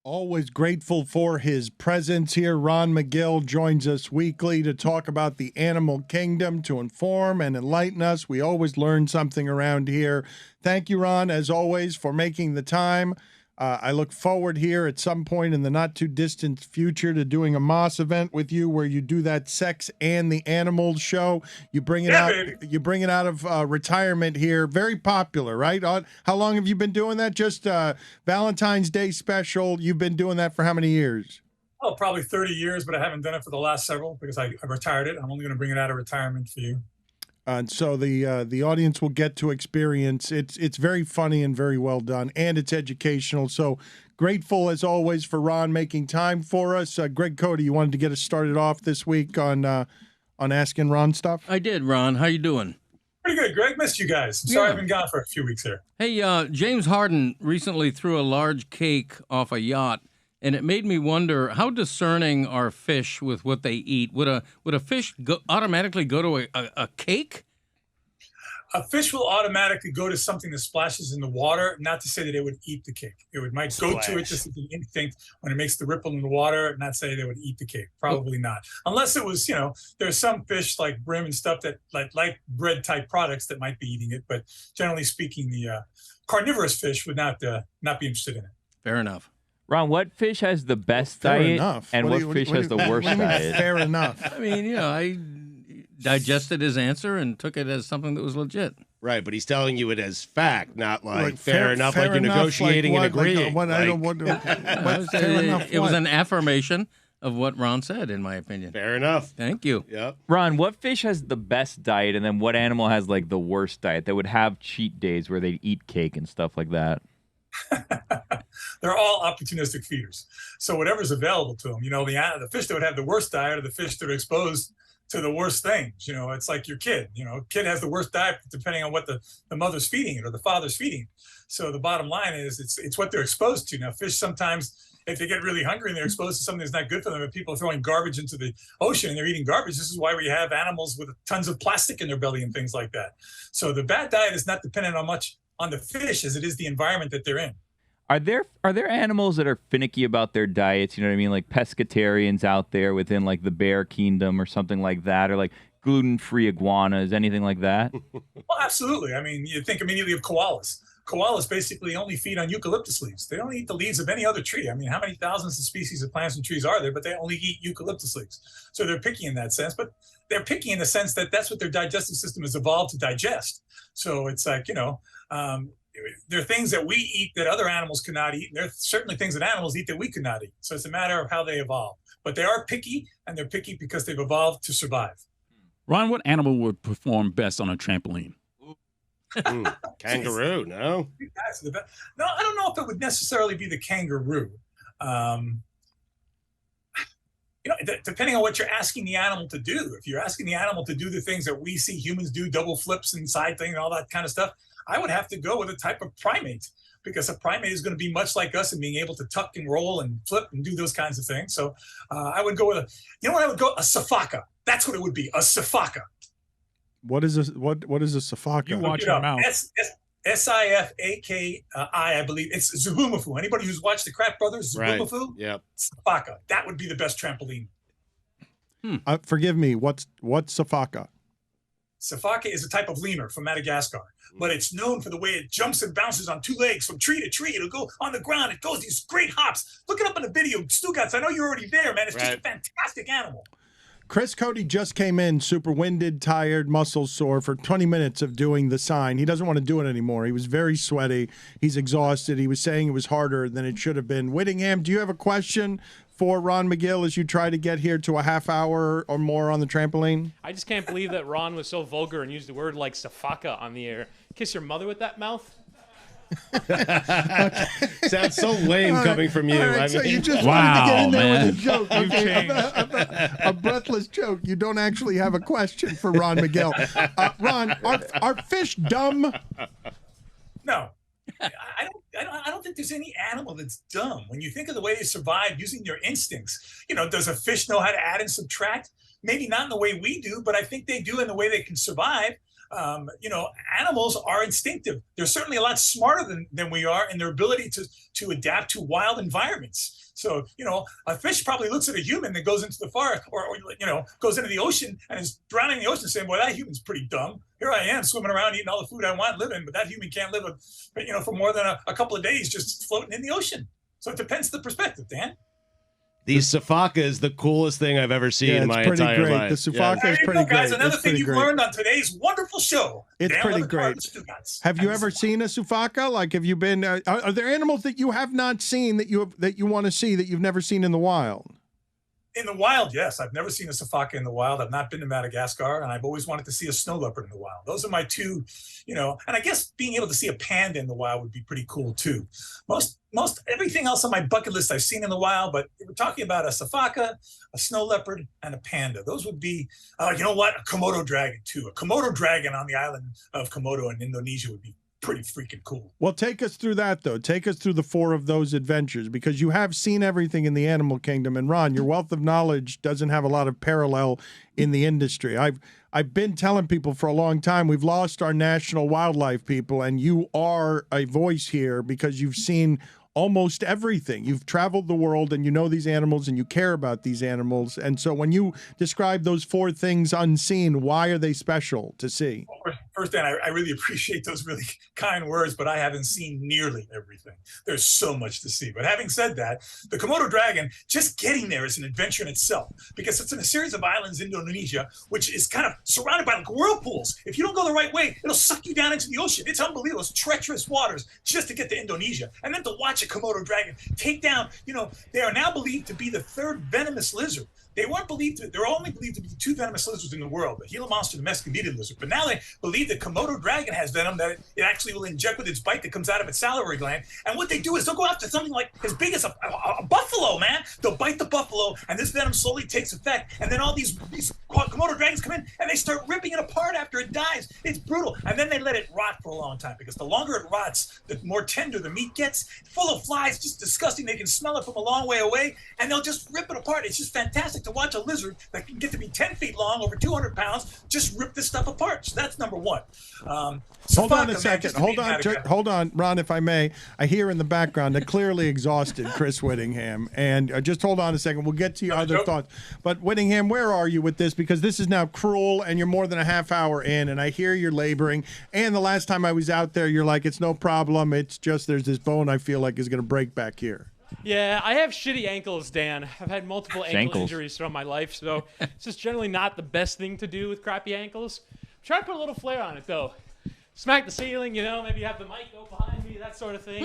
Always grateful for his presence here. Ron Magill joins us weekly to talk about the animal kingdom, to inform and enlighten us. We always learn something around here. Thank you, Ron, as always, for making the time. I look forward here at some point in the not-too-distant future to doing a Moss event with you where you do that sex and the animals show. You bring it out. Baby. You bring it out of retirement here. Very popular, right? How long have you been doing that? Just Valentine's Day special. You've been doing that for how many years? Oh, probably 30 years, but I haven't done it for the last several because I retired it. I'm only going to bring it out of retirement for you. And so the audience will get to experience. It's very funny and very well done, and it's educational. So grateful as always for Ron making time for us. Greg Cody, you wanted to get us started off this week on asking Ron stuff. I did, Ron. How you doing? Pretty good, Greg. Missed you guys. I'm sorry I've been gone for a few weeks here. Hey, James Harden recently threw a large cake off a yacht, and it made me wonder how discerning are fish with what they eat. Would a fish automatically go to a cake? A fish will automatically go to something that splashes in the water, not to say that it would eat the cake. It might go to it just as an instinct when it makes the ripple in the water, not say they would eat the cake. Probably not. Unless it was, there's some fish like brim and stuff that like bread type products that might be eating it. But generally speaking, the carnivorous fish would not be interested in it. Fair enough. Ron, what fish has the best Fair diet, enough. and what fish has the worst diet? Fair enough. I mean, I digested his answer and took it as something that was legit. Right, but he's telling you it as fact, not like Like, fair enough, like you're negotiating and agreeing. It was an affirmation of what Ron said, in my opinion. Fair enough. Thank you. Yep. Ron, what fish has the best diet, and then what animal has like the worst diet that would have cheat days where they eat cake and stuff like that? They're all opportunistic feeders. So whatever's available to them, the fish that would have the worst diet are the fish that are exposed to the worst things. It's like your kid. Kid has the worst diet depending on what the mother's feeding it or the father's feeding. So the bottom line is it's what they're exposed to. Now, fish sometimes, if they get really hungry and they're exposed to something that's not good for them, and people are throwing garbage into the ocean and they're eating garbage, this is why we have animals with tons of plastic in their belly and things like that. So the bad diet is not dependent on much on the fish as it is the environment that they're in. Are there animals that are finicky about their diets? You know what I mean? Like pescatarians out there within like the bear kingdom or something like that, or like gluten-free iguanas, anything like that? Well, absolutely. I mean, you think immediately of koalas. Koalas basically only feed on eucalyptus leaves. They don't eat the leaves of any other tree. I mean, how many thousands of species of plants and trees are there, but they only eat eucalyptus leaves. So they're picky in that sense, but they're picky in the sense that that's what their digestive system has evolved to digest. So it's like, there are things that we eat that other animals could not eat. And there are certainly things that animals eat that we could not eat. So it's a matter of how they evolve. But they are picky, and they're picky because they've evolved to survive. Ron, what animal would perform best on a trampoline? Kangaroo, no? No, I don't know if it would necessarily be the kangaroo. Depending on what you're asking the animal to do. If you're asking the animal to do the things that we see humans do, double flips and side thing and all that kind of stuff, I would have to go with a type of primate, because a primate is going to be much like us in being able to tuck and roll and flip and do those kinds of things. So I would go with a safaka. That's what it would be, a safaka. What is a safaka? You watch your mouth. Sifaki, I believe. It's Zubumafu. Anybody who's watched the Kraft Brothers, Zubumafu? Right. Yep. Safaka. That would be the best trampoline. Forgive me. What's safaka? Safaka is a type of lemur from Madagascar, but it's known for the way it jumps and bounces on two legs from tree to tree. It'll go on the ground. It goes these great hops. Look it up in the video. Stugotz, I know you're already there, man. It's just a fantastic animal. Chris Cody just came in, super winded, tired, muscles sore for 20 minutes of doing the sign. He doesn't want to do it anymore. He was very sweaty. He's exhausted. He was saying it was harder than it should have been. Whittingham, do you have a question for Ron Magill as you try to get here to a half hour or more on the trampoline? I just can't believe that Ron was so vulgar and used the word like safaka on the air. Kiss your mother with that mouth? Sounds so lame coming from you. Right, I so mean, you just wanted to get in there with a joke. Okay, a breathless joke. You don't actually have a question for Ron Magill. Ron, are fish dumb? No. I don't think there's any animal that's dumb. When you think of the way they survive using their instincts, does a fish know how to add and subtract? Maybe not in the way we do, but I think they do in the way they can survive. animals are instinctive. They're certainly a lot smarter than we are in their ability to adapt to wild environments. So, a fish probably looks at a human that goes into the forest or goes into the ocean and is drowning in the ocean saying, boy, that human's pretty dumb. Here I am swimming around eating all the food I want, living, but that human can't live, for more than a couple of days just floating in the ocean. So it depends on the perspective, Dan. The Safaka is the coolest thing I've ever seen in my entire great. life. The Safaka is pretty great. Guys, another thing you've learned on today's wonderful show. It's Dan pretty Le great. Batard, Have you ever seen a Safaka? Like, have you been? Are there animals that you have not seen that you want to see that you've never seen in the wild? In the wild, yes. I've never seen a Safaka in the wild. I've not been to Madagascar, and I've always wanted to see a snow leopard in the wild. Those are my two, and I guess being able to see a panda in the wild would be pretty cool too. Most everything else on my bucket list I've seen in the wild, but we're talking about a Safaka, a snow leopard, and a panda. Those would be, a Komodo dragon too. A Komodo dragon on the island of Komodo in Indonesia would be pretty freaking cool. Well, take us through that, though. Take us through the 4 of those adventures, because you have seen everything in the animal kingdom. And Ron, your wealth of knowledge doesn't have a lot of parallel in the industry. I've been telling people for a long time, we've lost our national wildlife people, and you are a voice here because you've seen almost everything. You've traveled the world and you know these animals and you care about these animals. And so when you describe those 4 things unseen, why are they special to see? First, Dan, I really appreciate those really kind words, but I haven't seen nearly everything. There's so much to see. But having said that, the Komodo Dragon, just getting there is an adventure in itself, because it's in a series of islands in Indonesia, which is kind of surrounded by like whirlpools. If you don't go the right way, it'll suck you down into the ocean. It's unbelievable. It's treacherous waters just to get to Indonesia. And then to watch a Komodo Dragon take down, they are now believed to be the 3rd venomous lizard. They weren't believed to, they're only believed to be 2 venomous lizards in the world, the Gila monster and the Mescalina lizard. But now they believe that Komodo dragon has venom that it actually will inject with its bite that comes out of its salivary gland. And what they do is they'll go after something like as big as a buffalo, man. They'll bite the buffalo, and this venom slowly takes effect. And then all these Komodo dragons come in, and they start ripping it apart after it dies. It's brutal. And then they let it rot for a long time, because the longer it rots, the more tender the meat gets. Full of flies, just disgusting. They can smell it from a long way away, and they'll just rip it apart. It's just fantastic to watch a lizard that can get to be 10 feet long, over 200 pounds, just rip this stuff apart. So that's number 1. Hold on a second. Hold on, Ron, if I may. I hear in the background a clearly exhausted Chris Whittingham. And just hold on a second. We'll get to your other thoughts. But Whittingham, where are you with this? Because this is now cruel, and you're more than a half hour in, and I hear you're laboring. And the last time I was out there, you're like, it's no problem. It's just there's this bone I feel like is going to break back here. Yeah, I have shitty ankles, Dan. I've had multiple ankle injuries throughout my life, so it's just generally not the best thing to do with crappy ankles. Try to put a little flair on it, though. Smack the ceiling, maybe have the mic go behind me, that sort of thing,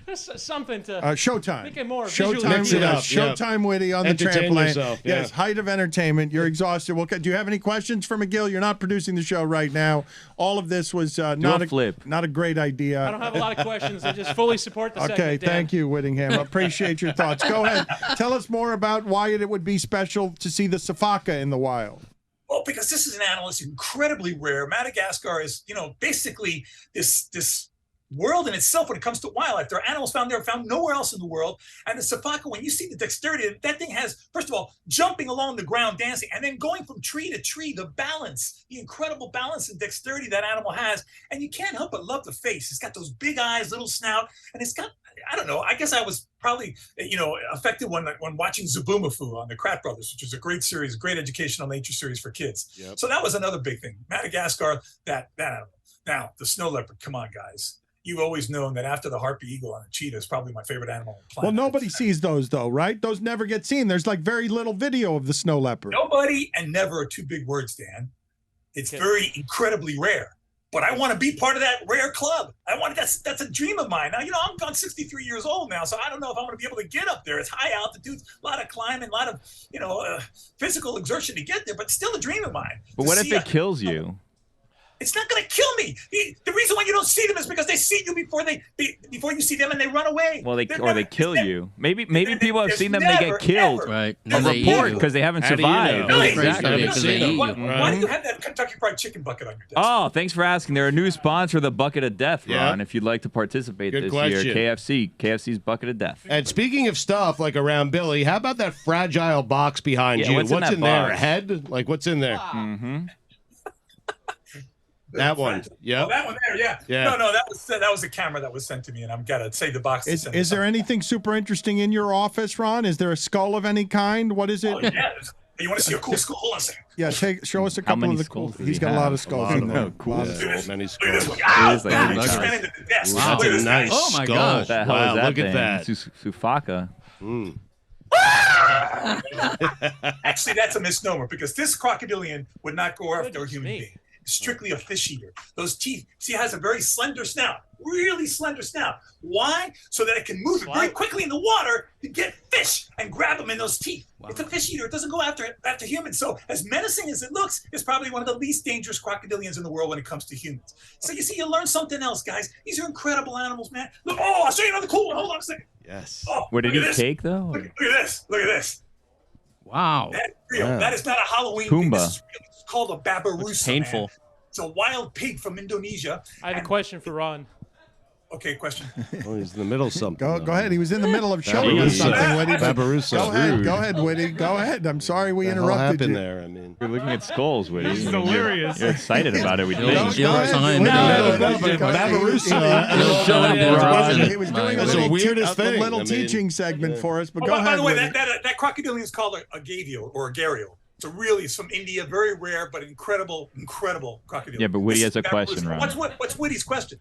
Just something to Showtime. make it more Showtime. visually appealing. Showtime Witty on Entertain the trampoline. yourself, Yes, height of entertainment. You're exhausted. Well, do you have any questions for Magill? You're not producing the show right now. All of this was not a great idea. I don't have a lot of questions. I just fully support the segment, Okay, Dan. thank you, Whittingham. I appreciate your thoughts. Go ahead. Tell us more about why it would be special to see the Safaka in the wild. Well, because this is an animal that's incredibly rare. Madagascar is, basically this world in itself when it comes to wildlife. There are animals found there found nowhere else in the world. And the Safaka, when you see the dexterity, that thing has, first of all, jumping along the ground, dancing, and then going from tree to tree, the balance, the incredible balance and dexterity that animal has. And you can't help but love the face. It's got those big eyes, little snout, and it's got, I don't know, I guess I was probably, affected when watching Zubumafu on the Krat Brothers, which is a great series, great educational nature series for kids. Yep. So that was another big thing. Madagascar, that animal. Now, the snow leopard, come on, guys. You've always known that after the harpy eagle and the cheetah is probably my favorite animal on the planet. Well, nobody sees those, though, right? Those never get seen. There's like very little video of the snow leopard. Nobody and never are 2 big words, Dan. It's very incredibly rare. But I want to be part of that rare club. That's a dream of mine. Now, I'm 63 years old now, so I don't know if I'm going to be able to get up there. It's high altitude, a lot of climbing, a lot of, physical exertion to get there, but still a dream of mine. But what if it kills you? It's not going to kill me. The reason why you don't see them is because they see you before you see them and they run away. Well, they kill you. Maybe people have seen them. They get killed. Ever. Right. And report because they haven't survived. Really? Exactly. Why do you have that Kentucky Fried Chicken bucket on your desk? Oh, thanks for asking. They're a new sponsor, the Bucket of Death, Ron. If you'd like to participate this year, KFC's Bucket of Death. And speaking of stuff like around Billy, how about that fragile box behind you? What's in there? A head? Like what's in there? That one. Yeah. Oh, that one there. Yeah. Yeah. No, that was a camera that was sent to me, and I'm gotta save the box. Is there anything super interesting in your office, Ron? Is there a skull of any kind? What is it? Oh, yeah. You want to see a cool skull? Hold on a second. Yeah, show us a couple of the cool. He's got a lot of skulls in there. Cool. Many Look at skulls. this one. Ah, is like man, really it's nice. expanded to the desk. Wow, Look at that's a this guy. nice Oh, my skull. gosh. What the hell Wow, is that look thing? at that. Sufaka. Actually, that's a misnomer because this crocodilian would not go after a Goodness human me. being. It's strictly a fish eater. Those teeth, see, it has a very slender snout, really slender snout. Why? So that it can move it very quickly in the water to get fish and grab them in those teeth. Wow. It's a fish eater. It doesn't go after humans. So as menacing as it looks, it's probably one of the least dangerous crocodilians in the world when it comes to humans. So you see, you learn something else, guys. These are incredible animals, man. Look, I'll show you another cool one. Hold on a second. Yes. Oh, What did look he at this. take though? Look at this. Look at this. Wow. That's real. Wow. That is not a Halloween thing. Pumbaa. This is real. It's called a babirusa. painful. Man. It's a wild pig from Indonesia. I have a question for Ron. Okay, question. Oh, he's in the middle of something. Go ahead. He was in the middle of showing us Babirusa. something, Woody. but Babirusa. Go ahead, Woody. Go ahead. I'm sorry we What the hell interrupted happened you. there? I mean, You're looking at skulls, Woody. This is hilarious. You're excited about it. We Go think. Jill ahead. signed No, it. no, no, Babirusa. He was doing That's a the little, weirdest thing. a little I mean, teaching segment for us, but Oh, go by ahead. the way, Woody. that crocodilian is called a gavio or a gharial. It's from India, very rare but incredible crocodile. Yeah, but Woody This has a is question, babirusa. Ron. What's Woody's question?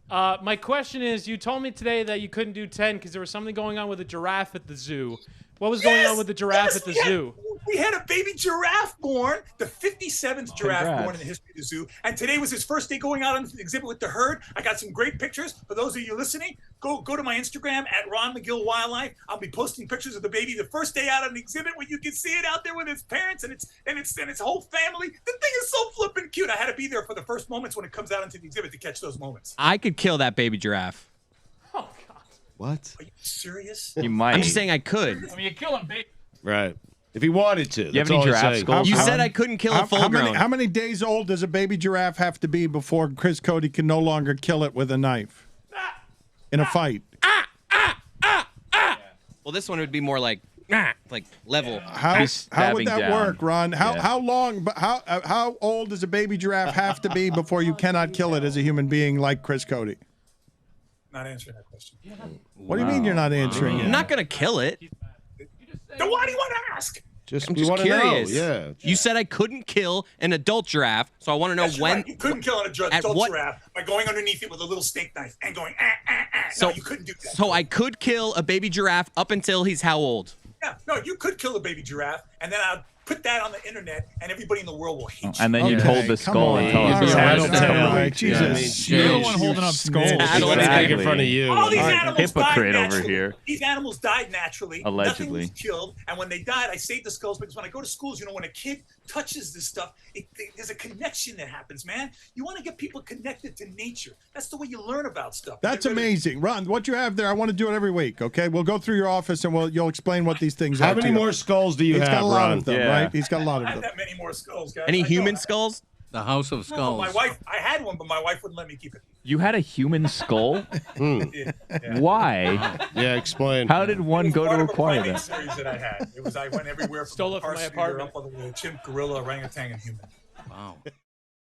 My question is, you told me today that you couldn't do 10 because there was something going on with a giraffe at the zoo. What was going on with the giraffe at the zoo? We had a baby giraffe born, the 57th giraffe Congrats. born in the history of the zoo. And today was his first day going out on the exhibit with the herd. I got some great pictures. For those of you listening, go to my Instagram at Ron McGill Wildlife. I'll be posting pictures of the baby the first day out on the exhibit where you can see it out there with its parents and its whole family. The thing is so flippin' cute. I had to be there for the first moments when it comes out into the exhibit to catch those moments. I could kill that baby giraffe. Oh, God. what? Are you serious? You might. I'm just saying I could. I mean, you kill him, baby. Right. If he wanted to. You have that's any all he's giraffe saying. skulls? You said I couldn't kill a full grown. How many days old does a baby giraffe have to be before Chris Cody can no longer kill it with a knife in a fight? Well, this one would be more like level. How He's would stabbing that down. work, Ron? Yeah. How long? But how old does a baby giraffe have to be before you cannot kill it as a human being like Chris Cody? Not answering that question. What do you mean you're not answering it? I'm not gonna kill it. Then why do you want to ask? Just, I'm we just want to know. curious. Yeah. You said I couldn't kill an adult giraffe, so I want to know That's when. right. You couldn't kill an adult At what- giraffe by going underneath it with a little steak knife and going So no, you couldn't do that. So I could kill a baby giraffe up until he's how old? Yeah, no, you could kill a baby giraffe, and then I'd put that on the internet, and everybody in the world will hate you. And then you Okay, hold the come skull on. and tell us. All the right, story. all Tattletale. right, Jesus. You're the one holding up skulls. skulls. Tattletale. What do you think in Exactly. front of you? All these All right, animals hypocrite died over naturally. here. These animals died naturally. Nothing Allegedly. was killed, and when they died, I saved the skulls because when I go to schools, you know, when a kid touches this stuff, there's a connection that happens, man. You want to get people connected to nature. That's the way you learn about stuff. That's Get rid of- amazing, Ron. What you have there, I want to do it every week. Okay, we'll go through your office and you'll explain what these things are. How to many you. more skulls do you He's have, got a lot Ron? of them, Yeah. right? He's got a lot I of have them. that many more skulls, guys. Any I human know. skulls? The House of No, Skulls. my wife, I had one, but my wife wouldn't let me keep it. You had a human skull? Yeah. Why? Yeah, explain. How did one go to Part of a acquire primate that? series that I had. I went everywhere from Stole it from my marsupial apartment. up all the way to chimp, gorilla, orangutan, and human. Wow.